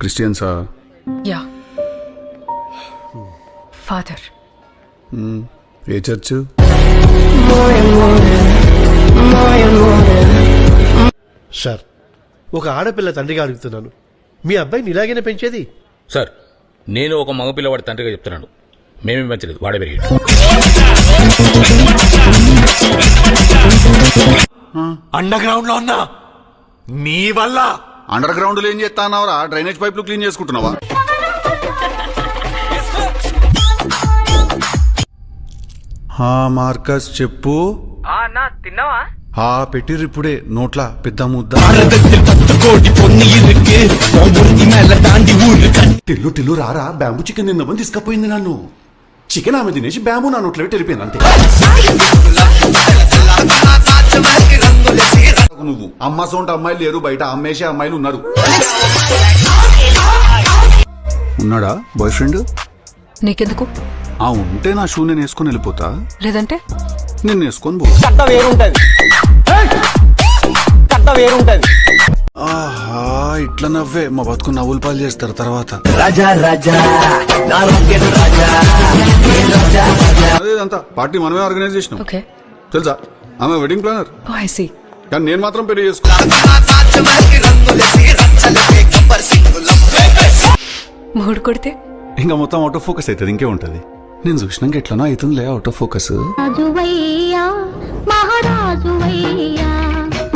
క్రిస్టియన్సా? Ya father. ఏ church? Sir, ఒక ఆడపిల్ల తండ్రిగా అడుగుతున్నాను, మీ అబ్బాయిని ఇలాగైనా పెంచేది? సార్, నేను ఒక మగపిల్లవాడి తండ్రిగా చెప్తున్నాను, మేమేం పెంచలేదు, వాడే పెరిగాడు. అండర్ గ్రౌండ్ లో ఉన్నా నీ వల్ల. అండర్ గ్రౌండ్ లో ఏం చేస్తానవరా? డ్రైనేజ్ పైపులు క్లీన్ చేసుకుంటున్నావా? మార్కస్ చెప్పు. తిన్నావా? పెట్టిర్రు ఇప్పుడే నోట్ల పెద్ద ముద్ద. టిల్లు టిల్లు రారా, బ్యాంబు చికెన్ తిందామని తీసుకపోయింది నన్ను. చికెన్ ఆమె తినేసి బ్యాంబు నా నోట్లో వెళ్ళిపోయింది అంతే. నువ్వు అమ్మ సొంత అమ్మాయిలు లేరు, బయట అమ్మేసే అమ్మాయిలు ఉన్నారు. ఉన్నాడా బాయ్ ఫ్రెండ్? నీకెందుకు? ఉంటే నా షూ నేను వేసుకొని వెళ్ళిపోతా, లేదంటే నేను వేసుకొని పో. ఆహా, ఇట్లా నవ్వే మా బతుకు నవ్వులు పాలు చేస్తారు తర్వాత. అదేదంతా పార్టీ మనమే ఆర్గనైజ్ చేసినాం ఓకే తెలుసా? ఆమె వెడ్డింగ్ ప్లానర్, ఐ సీ. కానీ నేను మాత్రం పెళ్లి చేసుకో. మూడు కొడితే ఇంకా మొత్తం అవుట్ ఆఫ్ ఫోకస్ అవుతుంది, ఇంకే ఉంటది. నేను చూసినాక ఎట్లనో అవుతుందిలే అవుట్ ఆఫ్ ఫోకస్.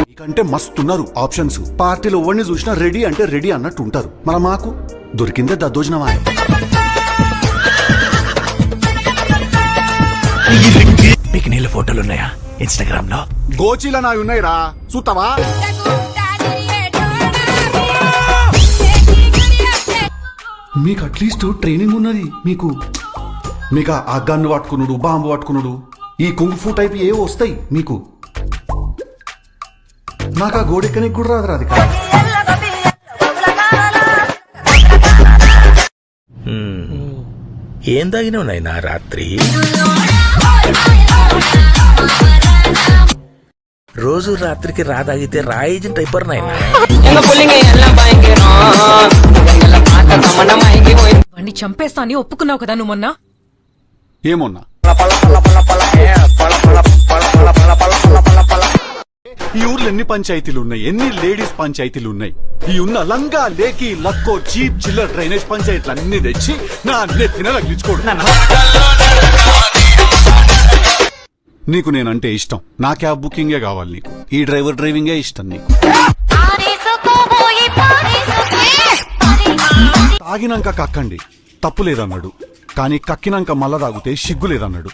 మీకంటే మస్తున్నారు ఆప్షన్స్. పార్టీలో ఎవరిని చూసినా రెడీ అంటే రెడీ అన్నట్టు ఉంటారు. మన మాకు దొరికిందే దద్దోజనమా. మీకు నీళ్ళ ఫోటోలు ఉన్నాయా ఇన్స్టాగ్రామ్ లో? గోచీలా నావి ఉన్నాయి రా, చూస్తావా? మీకు అట్లీస్ట్ ట్రైనింగ్ ఉన్నది. మీకు ఆ గన్ను పట్టుకున్నాడు, బాంబు పట్టుకున్నాడు, ఈ కుంగ్ఫూ టైప్ ఏవో వస్తాయి మీకు. నాకు ఆ గోడెక్కనికి కూడా రాదు. రాదు ఏం తాగినావు నాయనా రాత్రి? రోజు రాత్రికి తాగితే రాయిజెంట్ అయిపోరు నాయనా. వాడిని చంపేస్తా అని ఒప్పుకున్నావు కదా నువ్వు మొన్న. ఏమన్నా ఈ ఊర్లో ఎన్ని పంచాయతీలు ఉన్నాయి, ఎన్ని లేడీస్ పంచాయతీలు ఉన్నాయి. ఈ ఉన్న లంగా లేకి లక్కో చీప్ చిల్లర్ డ్రైనేజ్ పంచాయతీలు అన్ని తెచ్చి నా నెత్తిన తగిలించుకోడు. నీకు నేనంటే ఇష్టం, నా క్యాబ్ బుకింగే కావాలి నీకు, ఈ డ్రైవర్ డ్రైవింగే ఇష్టం నీకు. తాగినాక కక్కండి తప్పు లేదన్నాడు, కానీ కక్కినాక మళ్ళా తాగితే సిగ్గు లేదన్నాడు.